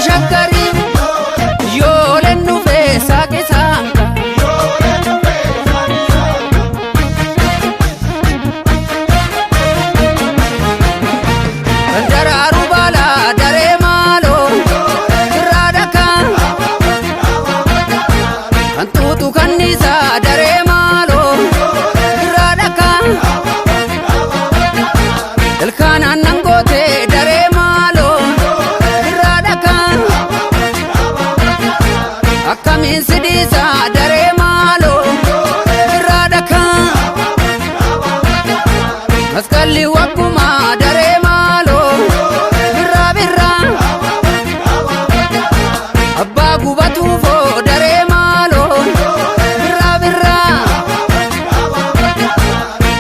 shakari yole nufe sake sanka dararu bala dare malo radaka antutu kanisa dare malo radaka elkana nangote dare malo radaka akamin sidisa dare malo radaka maskali wakuma dare malo birra abba gubatu fo dare malo birra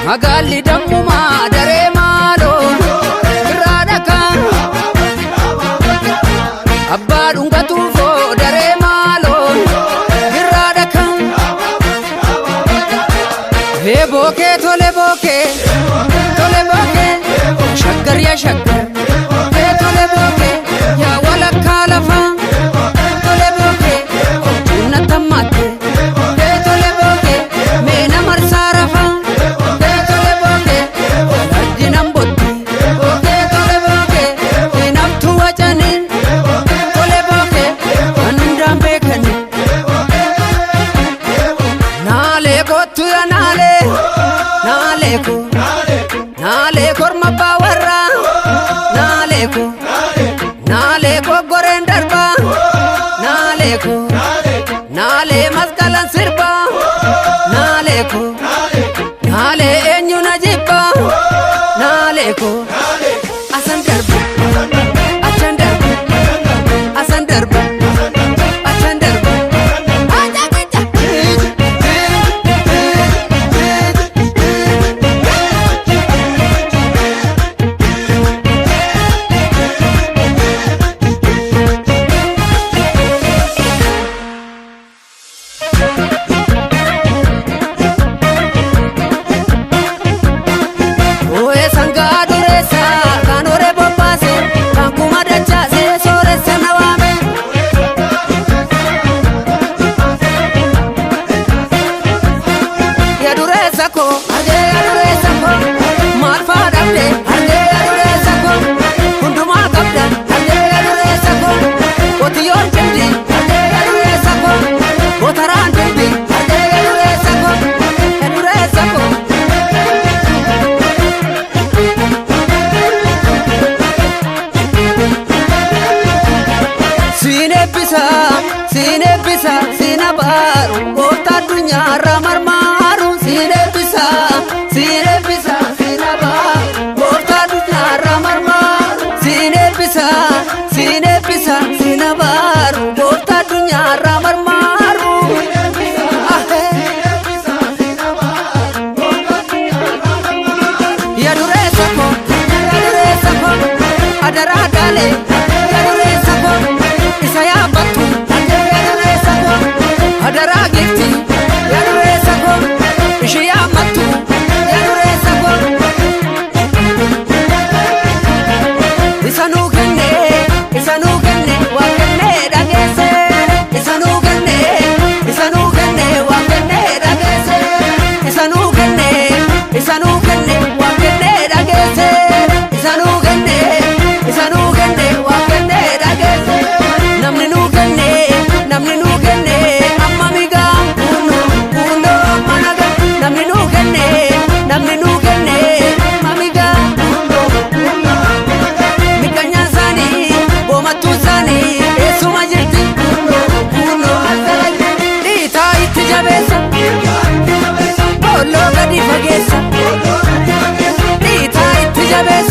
magali damuma dare malo radaka abba dungatu fo dare malo radaka he boke tole boke shakar ya shakar he tole boke ya wala kalafa tole boke tunna tamate he tole boke mena marsarafa he tole boke dinam botti he tole boke dinam tuwajani tole boke andam bekani nale ko tuya nale korma bawarra nale ko goren darba nale maskalan sirba nale enyu najibba nale ko asan darba achan darba asan darba achan darba sinabaru kota dunya ramar maru sinebisa sinabaru kota dunya ramar maru sinebisa sinabaru kota dunya ramar maru ya duresa ko adara dale ya duresa ko isaya batu adara gifti ya duresa ko ishiya matu ya duresa ko isanu gane wakane dagese isanu gane wakane dagese isanu gane wakane dagese isanu gane wakane dagese namni nu gane namni nu gane mamiga mikanya zani bomatu zani esuma jirti kuno dita itijabesa bolo gadi fagesa dita itijabesa